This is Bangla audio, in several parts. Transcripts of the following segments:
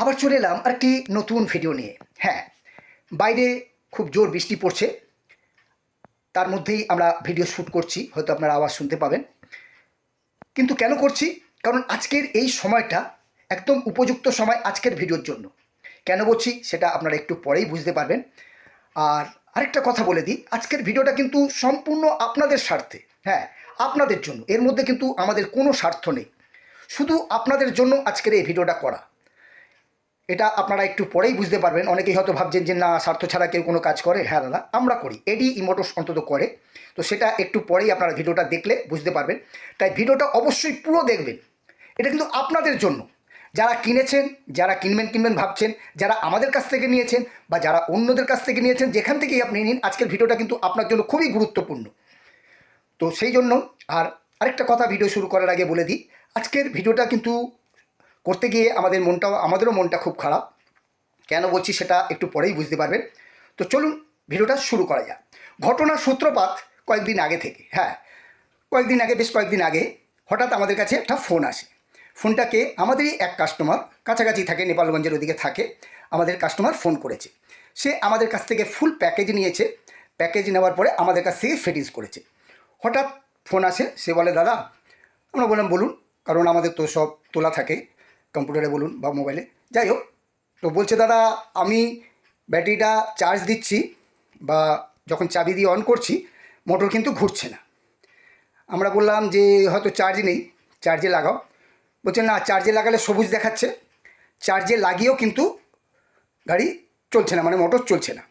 আবার চলে এলাম আরেকটি নতুন ভিডিও নিয়ে। হ্যাঁ, বাইরে খুব জোর বৃষ্টি পড়ছে, তার মধ্যেই আমরা ভিডিও শ্যুট করছি, হয়তো আপনারা আওয়াজ শুনতে পাবেন। কিন্তু কেন করছি? কারণ আজকের এই সময়টা একদম উপযুক্ত সময় আজকের ভিডিওর জন্য। কেন বলছি সেটা আপনারা একটু পরেই বুঝতে পারবেন। আর আরেকটা কথা বলে দিই, আজকের ভিডিওটা কিন্তু সম্পূর্ণ আপনাদের স্বার্থে। হ্যাঁ, আপনাদের জন্য, এর মধ্যে কিন্তু আমাদের কোনো স্বার্থ নেই, শুধু আপনাদের জন্য আজকের এই ভিডিওটা করা। এটা আপনারা একটু পরেই বুঝতে পারবেন। অনেকেই হয়তো ভাবছেন যে না, স্বার্থ ছাড়া কেউ কোনো কাজ করে। হ্যাঁ দাদা, আমরা করি, এডি ইমোটস অন্তত করে। তো সেটা একটু পরেই আপনারা ভিডিওটা দেখলে বুঝতে পারবেন। তাই ভিডিওটা অবশ্যই পুরো দেখবেন। এটা কিন্তু আপনাদের জন্য, যারা কিনেছেন, যারা কিনবেন ভাবছেন, যারা আমাদের কাছ থেকে নিয়েছেন বা যারা অন্যদের কাছ থেকে নিয়েছেন, যেখান থেকেই আপনি নিন, আজকের ভিডিওটা কিন্তু আপনার জন্য খুবই গুরুত্বপূর্ণ। তো সেই জন্য আর আরেকটা কথা ভিডিও শুরু করার আগে বলে দিই, আজকের ভিডিওটা কিন্তু করতে গিয়ে আমাদেরও মনটা খুব খারাপ। কেন বলছি সেটা একটু পরেই বুঝতে পারবেন। তো চলুন ভিডিওটা শুরু করা যাক। ঘটনার সূত্রপাত কয়েকদিন আগে থেকে। হ্যাঁ, বেশ কয়েকদিন আগে হঠাৎ আমাদের কাছে একটা ফোন আসে। ফোনটাকে আমাদেরই এক কাস্টমার, কাছাকাছি থাকে, নেপালগঞ্জের ওদিকে থাকে, আমাদের কাস্টমার ফোন করেছে। সে আমাদের কাছ থেকে ফুল প্যাকেজ নিয়েছে। প্যাকেজ নেওয়ার পরে আমাদের কাছ থেকে ফিটিংস করেছে। হঠাৎ ফোন আসে, সে বলে দাদা। আমরা বললাম বলুন, কারণ আমাদের তো সব তোলা থাকে, কম্পিউটারে বলুন বা মোবাইলে, যাই হোক। তো বলছে দাদা, আমি ব্যাটারিটা চার্জ দিচ্ছি বা যখন চাবি দিয়ে অন করছি, মোটর কিন্তু ঘুরছে না। আমরা বললাম যে হয়তো চার্জ নেই, চার্জে লাগাও। বলছে না, চার্জে লাগালে সবুজ দেখাচ্ছে, চার্জে লাগিয়েও কিন্তু গাড়ি চলছে না, মানে মোটর চলছে না।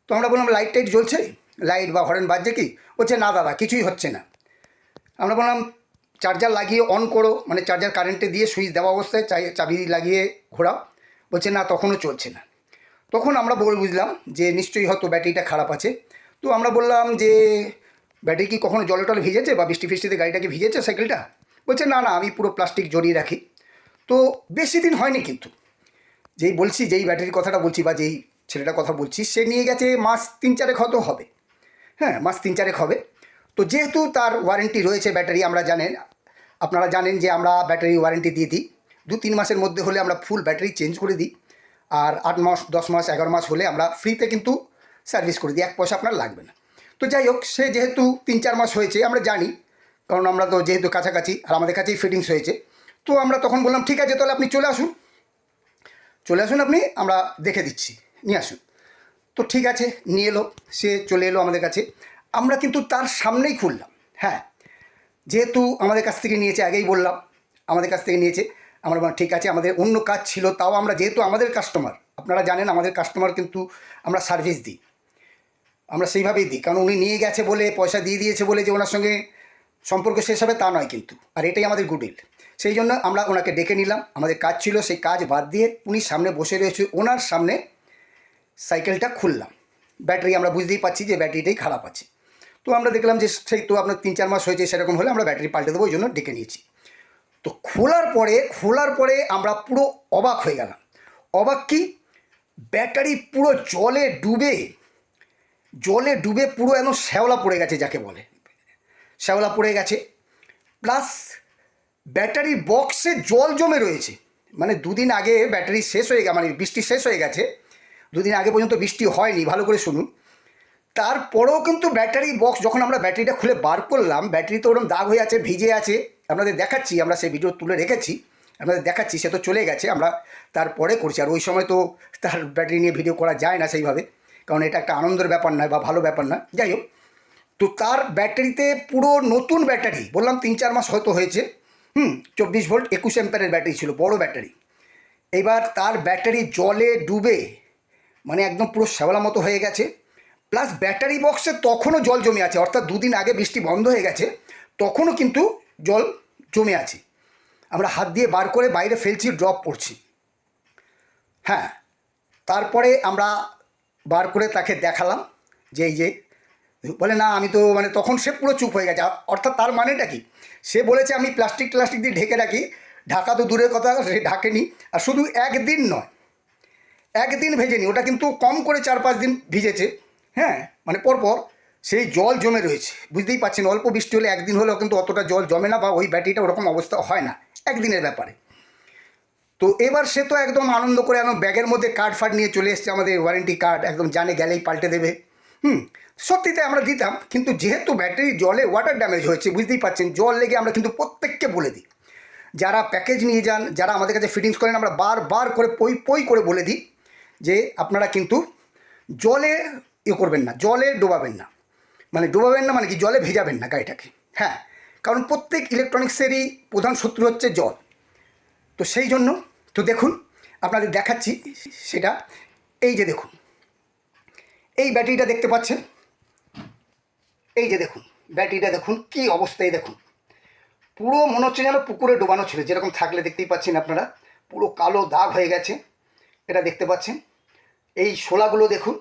তো আমরা বললাম লাইট টাইট জ্বলছে, লাইট বা হরেন বাজছে কি? বলছে না দাদা, কিছুই হচ্ছে না। আমরা বললাম চার্জার লাগিয়ে অন করো, মানে চার্জার কারেন্টে দিয়ে সুইচ দেওয়া অবস্থায় চাবি লাগিয়ে ঘোরাও। বলছে না, তখনও চলছে না। তখন আমরা বুঝলাম যে নিশ্চয়ই হয়তো ব্যাটারিটা খারাপ আছে। তো আমরা বললাম যে ব্যাটারি কি কখনো জলে টলে ভিজেছে বা বৃষ্টি ফিষ্টিতে গাড়িটাকে ভিজেছে সাইকেলটা? বলছে না না, আমি পুরো প্লাস্টিক জড়িয়ে রাখি। তো বেশি দিন হয়নি, কিন্তু যেই ব্যাটারির কথাটা বলছি বা যেই ছেলেটার কথা বলছি, সে নিয়ে গেছে মাস 3-4 হয়তো হবে। হ্যাঁ, মাস 3-4 হবে। তো যেহেতু তার ওয়ারেন্টি রয়েছে ব্যাটারি, আপনারা জানেন যে আমরা ব্যাটারি ওয়ারেন্টি দিয়ে দিই। 2-3 মাসের মধ্যে হলে আমরা ফুল ব্যাটারি চেঞ্জ করে দিই। আর 8 মাস, 10 মাস, 11 মাস হলে আমরা ফ্রিতে কিন্তু সার্ভিস করে দিই, 1 পয়সা আপনার লাগবে না। তো যাই হোক, সে যেহেতু 3-4 মাস হয়েছে আমরা জানি, কারণ আমরা তো যেহেতু কাছাকাছি আর আমাদের কাছেই ফিটিংস হয়েছে। তো আমরা তখন বললাম ঠিক আছে, তাহলে আপনি চলে আসুন আপনি, আমরা দেখে দিচ্ছি, নিয়ে আসুন। তো ঠিক আছে, নিয়ে এলো, সে চলে এলো আমাদের কাছে। আমরা কিন্তু তার সামনেই খুললাম। হ্যাঁ, যেহেতু আমাদের কাছ থেকে নিয়েছে, আগেই বললাম আমাদের কাছ থেকে নিয়েছে। আমরা বললাম ঠিক আছে, আমাদের অন্য কাজ ছিল, তাও আমরা যেহেতু আমাদের কাস্টমার, আপনারা জানেন আমাদের কাস্টমার কিন্তু আমরা সার্ভিস দিই, আমরা সেইভাবেই দিই। কারণ উনি নিয়ে গেছে বলে, পয়সা দিয়ে দিয়েছে বলে যে ওনার সঙ্গে সম্পর্ক শেষ হবে তা নয় কিন্তু, আর এটাই আমাদের গুডউইল। সেই জন্য আমরা ওনাকে ডেকে নিলাম, আমাদের কাজ ছিল, সেই কাজ বাদ দিয়ে উনি সামনে বসে রয়েছে, ওনার সামনে সাইকেলটা খুললাম। ব্যাটারি আমরা বুঝতেই পারছি যে ব্যাটারিটাই খারাপ আছে। তো আমরা দেখলাম যে সেই তো আপনার 3-4 মাস হয়েছে, সেরকম হলে আমরা ব্যাটারি পাল্টে দেবো, ওই জন্য ডেকে নিয়েছি। তো খোলার পরে আমরা পুরো অবাক হয়ে গেলাম। অবাক কি? ব্যাটারি পুরো জলে ডুবে পুরো একদম শ্যাওলা পড়ে গেছে, যাকে বলে শ্যাওলা পড়ে গেছে। প্লাস ব্যাটারির বক্সে জল জমে রয়েছে। মানে 2 দিন আগে ব্যাটারি শেষ হয়ে গেছে, মানে বৃষ্টি শেষ হয়ে গেছে, 2 দিন আগে পর্যন্ত বৃষ্টি হয়নি, ভালো করে শুনুন। তারপরেও কিন্তু ব্যাটারি বক্স, যখন আমরা ব্যাটারিটা খুলে বার করলাম, ব্যাটারি তো ওরকম দাগ হয়ে আছে, ভিজে আছে। আপনাদের দেখাচ্ছি, আমরা সেই ভিডিও তুলে রেখেছি, আপনাদের দেখাচ্ছি। সে তো চলে গেছে, আমরা তারপরে করছি। আর ওই সময় তো তার ব্যাটারি নিয়ে ভিডিও করা যায় না সেইভাবে, কারণ এটা একটা আনন্দের ব্যাপার নয় বা ভালো ব্যাপার নয়। যাই হোক, তো তার ব্যাটারিতে পুরো নতুন ব্যাটারি, বললাম 3-4 মাস হয়তো হয়েছে। 24 ভোল্ট 21 অ্যাম্পিয়ারের ব্যাটারি ছিল, বড় ব্যাটারি। এবার তার ব্যাটারি জলে ডুবে মানে একদম পুরো শ্যাওলা মতো হয়ে গেছে। প্লাস ব্যাটারি বক্সে তখনও জল জমে আছে, অর্থাৎ 2 দিন আগে বৃষ্টি বন্ধ হয়ে গেছে, তখনও কিন্তু জল জমে আছে। আমরা হাত দিয়ে বার করে বাইরে ফেলছি, ড্রপ পড়ছি। হ্যাঁ, তারপরে আমরা বার করে তাকে দেখালাম যে এই যে, বলে না আমি তো, মানে তখন সে পুরো চুপ হয়ে গেছে। অর্থাৎ তার মানেটা কি? সে বলেছে আমি প্লাস্টিক দিয়ে ঢেকে রাখি। ঢাকা তো দূরের কথা, সে ঢাকেনি। আর শুধু একদিন নয়, একদিন ভেজেনি, ওটা কিন্তু কম করে 4-5 দিন ভিজেছে। হ্যাঁ, মানে পরপর সেই জল জমে রয়েছে। বুঝতেই পারছেন, অল্প বৃষ্টি হলে, একদিন হলেও কিন্তু অতটা জল জমে না, বা ওই ব্যাটারিটা ওরকম অবস্থা হয় না একদিনের ব্যাপারে। তো এবার সে তো একদম আনন্দ করে একদম ব্যাগের মধ্যে কার্ড ফার্ড নিয়ে চলে এসছে, আমাদের ওয়ারেন্টি কার্ড, একদম জানে গেলেই পাল্টে দেবে। সত্যিতে আমরা দিতাম, কিন্তু যেহেতু ব্যাটারি জলে ওয়াটার ড্যামেজ হয়েছে, বুঝতেই পারছেন, জল লেগে আমরা কিন্তু প্রত্যেককে বলে দিই, যারা প্যাকেজ নিয়ে যান, যারা আমাদের কাছে ফিটিংস করেন, আমরা বারবার করে পই পই করে বলে দিই যে আপনারা কিন্তু জলে করবেন না, জলে ডোবাবেন না, মানে কি জলে ভেজাবেন না গাড়িটাকে। হ্যাঁ, কারণ প্রত্যেক ইলেকট্রনিক্সেরই প্রধান শত্রু হচ্ছে জল। তো সেই জন্য তো দেখুন আপনাদের দেখাচ্ছি সেটা। এই যে দেখুন, এই ব্যাটারিটা দেখতে পাচ্ছেন, এই যে দেখুন ব্যাটারিটা দেখুন কী অবস্থায়, দেখুন পুরো মনে হচ্ছে যেন পুকুরে ডোবানো ছিল, যেরকম থাকলে দেখতেই পাচ্ছেন আপনারা, পুরো কালো দাগ হয়ে গেছে, এটা দেখতে পাচ্ছেন। এই শোলাগুলো দেখুন,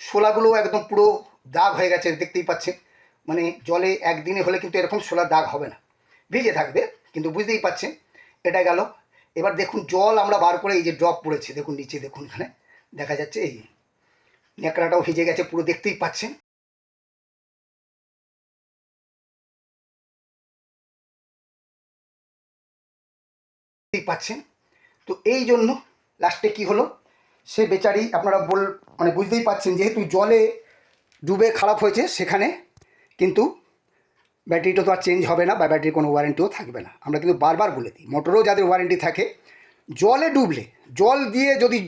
শোলাগুলো একদম পুরো দাগ হয়ে গেছে, দেখতেই পাচ্ছেন। মানে জলে একদিনে হলে কিন্তু এরকম শোলার দাগ হবে না, ভিজে থাকবে, কিন্তু বুঝতেই পাচ্ছেন। এটা গেল। এবার দেখুন জল আমরা বার করে, এই যে ড্রপ পড়েছে দেখুন নিচে, দেখুন এখানে দেখা যাচ্ছে, এই ন্যাকড়াটাও ভিজে গেছে পুরো, দেখতেই পাচ্ছেন। পাচ্ছেন। তো এই জন্য লাস্টে কি হলো, সে বেচারি আপনারা মানে বুঝতেই পাচ্ছেন, যেহেতু জলে ডুবে খারাপ হয়েছে, সেখানে কিন্তু ব্যাটারিটা তো আর চেঞ্জ হবে না, বা ব্যাটারির কোনো ওয়ারেন্টিও থাকবে না। আমরা কিন্তু বারবার বলে দিই, মোটরেও যাদের ওয়ারেন্টি থাকে, জলে ডুবলে,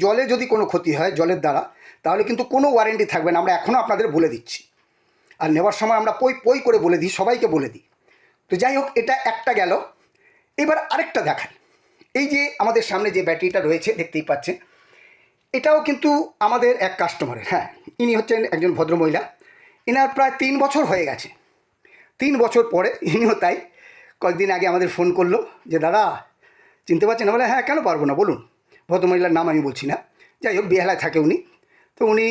জলে যদি কোনো ক্ষতি হয় জলের দ্বারা, তাহলে কিন্তু কোনো ওয়ারেন্টি থাকবে না। আমরা এখনও আপনাদের বলে দিচ্ছি, আর নেওয়ার সময় আমরা পই পই করে বলে দিই, সবাইকে বলে দিই। তো যাই হোক, এটা একটা গেল। এবার আরেকটা দেখাই। এই যে আমাদের সামনে যে ব্যাটারিটা রয়েছে দেখতেই পাচ্ছেন, এটাও কিন্তু আমাদের এক কাস্টমারের। হ্যাঁ, ইনি হচ্ছেন একজন ভদ্রমহিলা, এনার প্রায় 3 বছর হয়ে গেছে। 3 বছর পরে ইনিও তাই কয়েকদিন আগে আমাদের ফোন করলো যে দাদা চিনতে পারছেন না? বলে হ্যাঁ, কেন পারবো না, বলুন। ভদ্রমহিলার নাম আমি বলছি না, যাই হোক বেহালায় থাকে উনি। তো উনি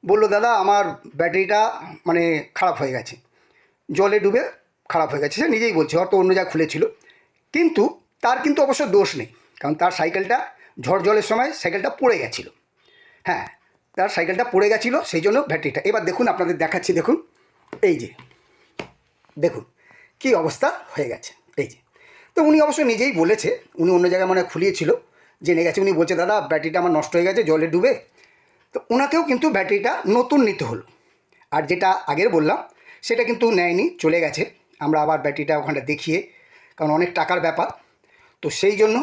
বললো দাদা আমার ব্যাটারিটা মানে খারাপ হয়ে গেছে, জলে ডুবে খারাপ হয়ে গেছে। সে নিজেই বলছে, হয়তো অন্য জায়গায় খুলেছিল, কিন্তু তার কিন্তু অবশ্য দোষ নেই, কারণ তার সাইকেলটা ঝড় জলের সময় সাইকেলটা পড়ে গেছিলো। হ্যাঁ, তার সাইকেলটা পড়ে গেছিলো, সেই জন্য ব্যাটারিটা। এবার দেখুন আপনাদের দেখাচ্ছি, দেখুন এই যে দেখুন কী অবস্থা হয়ে গেছে, এই যে। তো উনি অবশ্য নিজেই বলেছে, উনি অন্য জায়গায় মানে খুলিয়েছিল, জেনে গেছে। উনি বলছে দাদা ব্যাটারিটা আমার নষ্ট হয়ে গেছে জলে ডুবে। তো ওনাকেও কিন্তু ব্যাটারিটা নতুন নিতে হলো। আর যেটা আগের বললাম সেটা কিন্তু নেয়নি, চলে গেছে। আমরা আবার ব্যাটারিটা ওখানটা দেখিয়ে, কারণ অনেক টাকার ব্যাপার, তো সেই জন্য।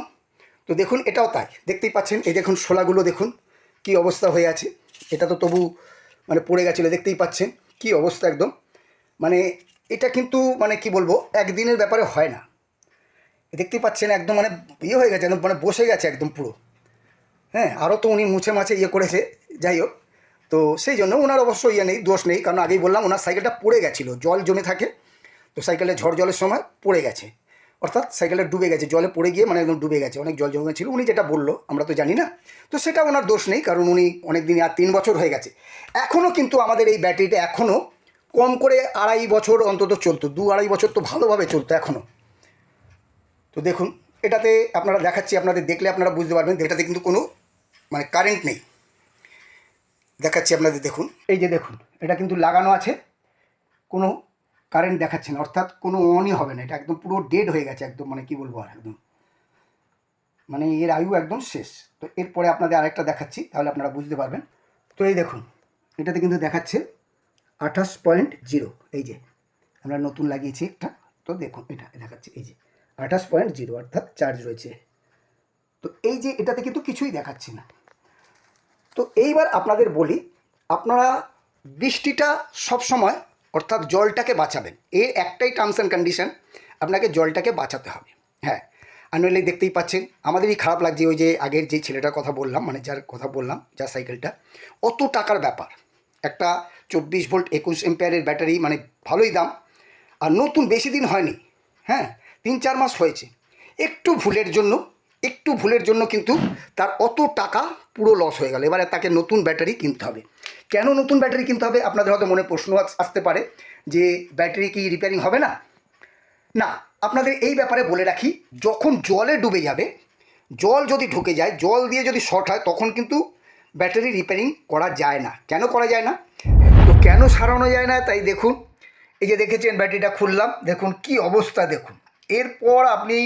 তো দেখুন এটাও তাই, দেখতেই পাচ্ছেন, এই দেখুন শোলাগুলো দেখুন কী অবস্থা হয়ে আছে। এটা তো তবু মানে পড়ে গেছিলো, দেখতেই পাচ্ছেন কী অবস্থা একদম। মানে এটা কিন্তু মানে কি বলবো, একদিনের ব্যাপারে হয় না। দেখতেই পাচ্ছেন একদম মানে ইয়ে হয়ে গেছে, একদম মানে বসে গেছে একদম পুরো। হ্যাঁ, আরও তো উনি মুছে মাছে ইয়ে করেছে, যাই হোক। তো সেই জন্য ওনার অবশ্য ইয়ে নেই, দোষ নেই, কারণ আগেই বললাম ওনার সাইকেলটা পড়ে গেছিলো, জল জমে থাকে, তো সাইকেলে ঝড় জলের সময় পড়ে গেছে, অর্থাৎ সাইকেলটা ডুবে গেছে, জলে পড়ে গিয়ে মানে একদম ডুবে গেছে, অনেক জল জমে ছিল, উনি যেটা বললো আমরা তো জানি না। তো সেটা ওনার দোষ নেই, কারণ উনি অনেক দিন, আর 3 বছর হয়ে গেছে। এখনও কিন্তু আমাদের এই ব্যাটারিটা এখনও কম করে 2.5 বছর অন্তত চলতো, 2-2.5 বছর তো ভালোভাবে চলতো এখনও। তো দেখুন এটাতে আপনারা দেখাচ্ছি, আপনাদের দেখলে আপনারা বুঝতে পারবেন, এটাতে কিন্তু কোনো মানে কারেন্ট নেই। দেখাচ্ছি আপনাদের, দেখুন এই যে দেখুন, এটা কিন্তু লাগানো আছে, কোনো কারেন্ট দেখাচ্ছে না, অর্থাৎ কোনো অনই হবে না, এটা একদম পুরো ডেড হয়ে গেছে একদম, মানে কি বলবো আর, একদম মানে এর আয়ু একদম শেষ। তো এরপরে আপনাদের আরেকটা দেখাচ্ছি, তাহলে আপনারা বুঝতে পারবেন। তো এই দেখুন, এটাতে কিন্তু দেখাচ্ছে 28.0, এই যে আমরা নতুন লাগিয়েছি একটা, তো দেখুন এটা দেখাচ্ছে এই যে 28.0, অর্থাৎ চার্জ রয়েছে। তো এই যে এটাতে কিন্তু কিছুই দেখাচ্ছে না। তো এইবার আপনাদের বলি, আপনারা বৃষ্টিটা সবসময়, অর্থাৎ জলটাকে বাঁচাবেন, এর একটাই টার্মস অ্যান্ড কন্ডিশন, আপনাকে জলটাকে বাঁচাতে হবে। হ্যাঁ, আর নইলে দেখতেই পাচ্ছেন আমাদেরই খারাপ লাগছে, ওই যে আগের যে ছেলেটার কথা বললাম, মানে যার কথা বললাম, যার সাইকেলটা, অত টাকার ব্যাপার, একটা 24 ভোল্ট 21 এম্পিয়ারের ব্যাটারি, মানে ভালোই দাম, আর নতুন বেশি দিন হয়নি। হ্যাঁ, 3-4 মাস হয়েছে। একটু ভুলের জন্য কিন্তু তার অত টাকা পুরো লস হয়ে গেল। এবারে তাকে নতুন ব্যাটারি কিনতে হবে। কেন নতুন ব্যাটারি কিনতে হবে? আপনাদের হয়তো মনে প্রশ্ন আসতে পারে যে ব্যাটারি কি রিপেয়ারিং হবে না? না, আপনাদের এই ব্যাপারে বলে রাখি, যখন জলে ডুবে যাবে, জল যদি ঢুকে যায়, জল দিয়ে যদি শর্ট হয়, তখন কিন্তু ব্যাটারি রিপেয়ারিং করা যায় না। কেন করা যায় না? তো কেন সারানো যায় না, তাই দেখুন, এই যে দেখেছেন ব্যাটারিটা খুললাম, দেখুন কি অবস্থা, দেখুন। এরপর আপনি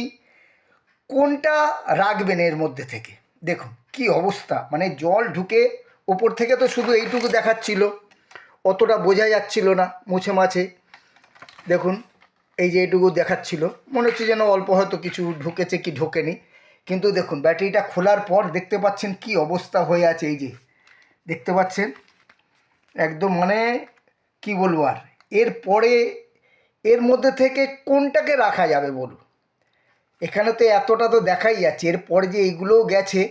কোনটা রাখবেন এর মধ্যে থেকে? দেখুন কি অবস্থা, মানে জল ঢুকে ওপর থেকে তো শুধু এইটুকু দেখাচ্ছিল, অতটা বোঝা যাচ্ছিল না মুছে মাছে। দেখুন এই যে এইটুকু দেখাচ্ছিল, মনে হচ্ছে যেন অল্প হয়তো কিছু ঢুকেছে কি ঢোকেনি। কিন্তু দেখুন ব্যাটারিটা খোলার পর দেখতে পাচ্ছেন কি অবস্থা হয়ে আছে। এই যে দেখতে পাচ্ছেন একদম, মানে কি বলবো আর। এরপরে এর মধ্যে থেকে কোনটাকে রাখা যাবে বলুন? এখানে তো এতটা তো দেখাই যাচ্ছে, এরপরে যে এইগুলোও গেছে,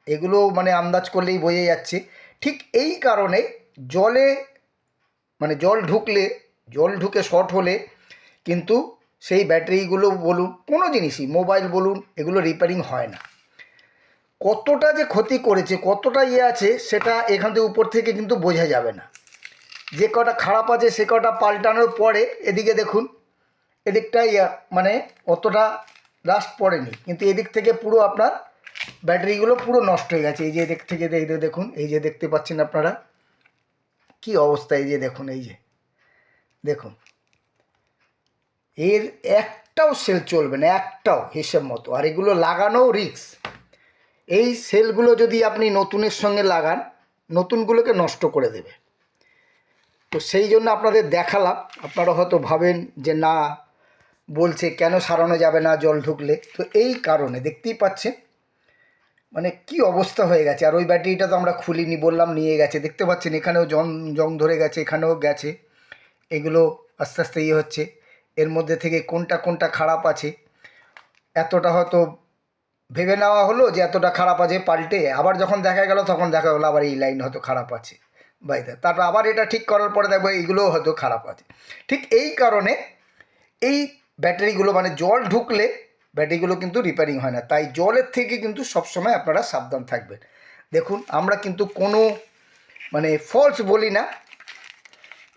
এগুলো মানে আন্দাজ করলেই বোঝা যাচ্ছে। ঠিক এই কারণে জলে, মানে জল ঢুকে শর্ট হলে কিন্তু সেই ব্যাটারিগুলো বলুন, কোনো জিনিসই, মোবাইল বলুন, এগুলো রিপেয়ারিং হয় না। কতটা যে ক্ষতি করেছে, কতটা আছে, সেটা এখান থেকে উপর থেকে কিন্তু বোঝা যাবে না। যে কটা খারাপ আছে সে কটা পাল্টানোর পরে এদিকে দেখুন, এদিকটাই মানে অতটা রাস্ট পড়েনি, কিন্তু এদিক থেকে পুরো আপনার ব্যাটারিগুলো পুরো নষ্ট হয়ে গেছে। এই যে এদিক থেকে দেখুন, এই যে দেখতে পাচ্ছেন আপনারা কি অবস্থা। এই যে দেখুন, এই যে দেখুন, এর একটাও সেল চলবে না, একটাও হিসেব মতো। আর এগুলো লাগানোও রিস্ক। এই সেলগুলো যদি আপনি নতুনের সঙ্গে লাগান, নতুনগুলোকে নষ্ট করে দেবে। তো সেই জন্য আপনাদের দেখালাম। আপনারা হয়তো ভাবেন যে না, বলছে কেন সারানো যাবে না জল ঢুকলে, তো এই কারণে দেখতেই পাচ্ছেন মানে কি অবস্থা হয়ে গেছে। আর ওই ব্যাটারিটা তো আমরা খুলিনি, বললাম নিয়ে গেছে, দেখতে পাচ্ছেন এখানেও জং ধরে গেছে, এখানেও গেছে। এগুলো আস্তে আস্তে হচ্ছে। এর মধ্যে থেকে কোনটা কোনটা খারাপ আছে এতটা হয়তো ভেবে নেওয়া হলো যে এতটা খারাপ আছে, পাল্টে আবার যখন দেখা গেল তখন দেখা গেলো আবার এই লাইন হয়তো খারাপ আছে বাইরে, তারপর আবার এটা ঠিক করার পরে দেখবো এইগুলোও হয়তো খারাপ আছে। ঠিক এই কারণে এই ব্যাটারিগুলো, মানে জল ঢুকলে ব্যাটারিগুলো কিন্তু রিপেয়ারিং হয় না। তাই জলের থেকে কিন্তু সবসময় আপনারা সাবধান থাকবেন। দেখুন আমরা কিন্তু কোনো মানে ফলস বলি না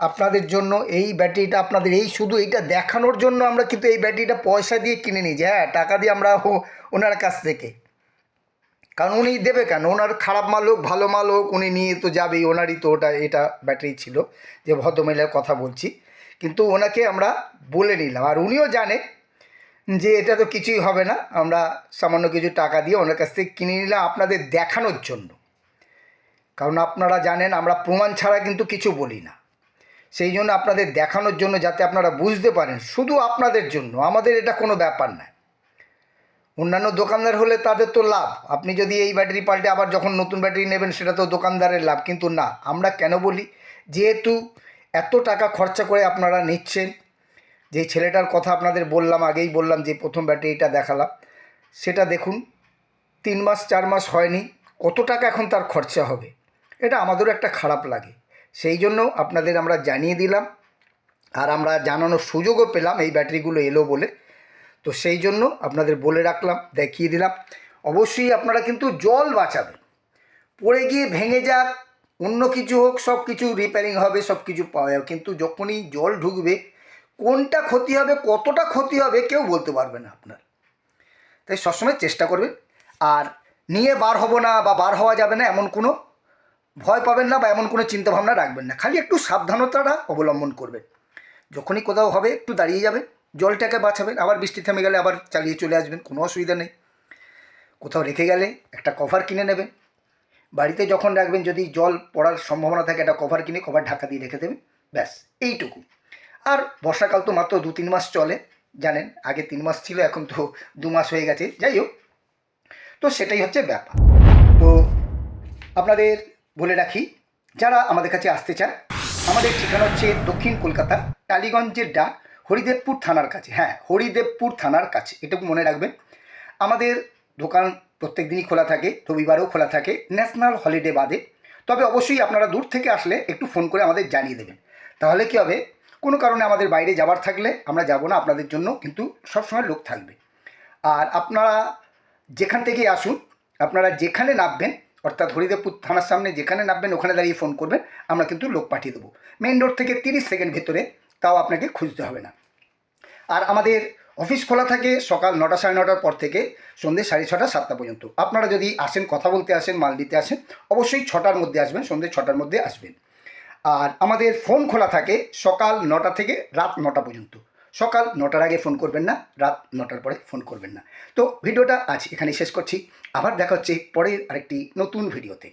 আপনাদের জন্য। এই ব্যাটারিটা আপনাদের এই শুধু এইটা দেখানোর জন্য আমরা কিন্তু এই ব্যাটারিটা পয়সা দিয়ে কিনে নিই, যে হ্যাঁ টাকা দিয়ে আমরা ওনার কাছ থেকে, কারণ উনি দেবে কেন, ওনার খারাপ মাল হোক ভালো মাল হোক উনি নিয়ে তো যাবেই, ওনারই তো এটা ব্যাটারি ছিল, যে ভদ্রমহিলার কথা বলছি। কিন্তু ওনাকে আমরা বলে নিলাম, আর উনিও জানে যে এটা তো কিছুই হবে না, আমরা সামান্য কিছু টাকা দিয়ে ওনার কাছ থেকে কিনে নিলাম আপনাদের দেখানোর জন্য। কারণ আপনারা জানেন আমরা প্রমাণ ছাড়া কিন্তু কিছু বলি না, সেই জন্য আপনাদের দেখানোর জন্য, যাতে আপনারা বুঝতে পারেন, শুধু আপনাদের জন্য। আমাদের এটা কোনো ব্যাপার না। অন্যান্য দোকানদার হলে তাদের তো লাভ, আপনি যদি এই ব্যাটারি পাল্টে আবার যখন নতুন ব্যাটারি নেবেন সেটা তো দোকানদারের লাভ। কিন্তু না, আমরা কেন বলি, যেহেতু এত টাকা খরচা করে আপনারা নিচ্ছেন, যে ছেলেটার কথা আপনাদের বললাম, আগেই বললাম যে প্রথম ব্যাটারিটা দেখালাম, সেটা দেখুন 3 মাস 4 মাস হয়নি, কত টাকা এখন তার খরচা হবে, এটা আমাদেরও একটা খারাপ লাগে। সেই জন্য আপনাদের আমরা জানিয়ে দিলাম, আর আমরা জানানোর সুযোগও পেলাম এই ব্যাটারিগুলো এলো বলে। তো সেই জন্য আপনাদের বলে রাখলাম, দেখিয়ে দিলাম। অবশ্যই আপনারা কিন্তু জল বাঁচাবেন। পড়ে গিয়ে ভেঙে যাক, অন্য কিছু হোক, সব কিছু রিপেয়ারিং হবে, সব কিছু পাওয়া যাবে, কিন্তু যখনই জল ঢুকবে কোনটা ক্ষতি হবে, কতটা ক্ষতি হবে কেউ বলতে পারবে না আপনার। তাই সবসময় চেষ্টা করবেন। আর নিয়ে বার হব না বা বার হওয়া যাবে না এমন কোনো ভয় পাবেন না, বা এমন কোনো চিন্তাভাবনা রাখবেন না। খালি একটু সাবধানতাটা অবলম্বন করবেন। যখনই কোথাও হবে একটু দাঁড়িয়ে যাবেন, জলটাকে বাঁচাবেন, আবার বৃষ্টি থেমে গেলে আবার চালিয়ে চলে আসবেন, কোনো অসুবিধা নেই। কোথাও রেখে গেলে একটা কভার কিনে নেবেন, বাড়িতে যখন রাখবেন যদি জল পড়ার সম্ভাবনা থাকে একটা কভার কিনে কভার ঢাকা দিয়ে রেখে দেবেন, ব্যাস এইটুকু। আর বর্ষাকাল তো মাত্র 2-3 মাস চলে, জানেন, আগে 3 মাস ছিল, এখন তো 2 মাস হয়ে গেছে, যাই হোক। তো সেটাই হচ্ছে ব্যাপার। তো আপনাদের বলে রাখি, যারা আমাদের কাছে আসতে চান, আমাদের ঠিকানা হচ্ছে দক্ষিণ কলকাতা, টালিগঞ্জের ডাক, হরিদেবপুর থানার কাছে। হ্যাঁ, হরিদেবপুর থানার কাছে, এটুকু মনে রাখবেন। আমাদের দোকান প্রত্যেক দিনই খোলা থাকে, রবিবারেও খোলা থাকে, ন্যাশনাল হলিডে বাদে। তবে অবশ্যই আপনারা দূর থেকে আসলে একটু ফোন করে আমাদের জানিয়ে দেবেন, তাহলে কী হবে, কোনো কারণে আমাদের বাইরে যাবার থাকলে আমরা যাব না, আপনাদের জন্য কিন্তু সবসময় লোক থাকবে। আর আপনারা যেখান থেকেই আসুন, আপনারা যেখানে নামবেন, অর্থাৎ হরিদেবপুর থানার সামনে যেখানে নামবেন ওখানে দাঁড়িয়ে ফোন করবেন, আমরা কিন্তু লোক পাঠিয়ে দেবো। মেইন রোড থেকে 30 সেকেন্ড ভেতরে, তাও আপনাকে খুঁজতে হবে না। আর আমাদের অফিস খোলা থাকে সকাল 9টা 9:30টার পর থেকে সন্ধ্যে 6:30 7টা পর্যন্ত। আপনারা যদি আসেন, কথা বলতে আসেন, মাল দিতে আসেন, অবশ্যই 6টার মধ্যে আসবেন, সন্ধ্যে 6টার মধ্যে আসবেন। আর আমাদের ফোন খোলা থাকে সকাল 9টা থেকে রাত 9টা পর্যন্ত, সকাল 9টার আগে ফোন করবেন না, রাত 9টার পরে ফোন করবেন না। তো ভিডিওটা আজ এখানে শেষ করছি। আবার দেখা হচ্ছে পরের আরেকটি নতুন ভিডিওতে।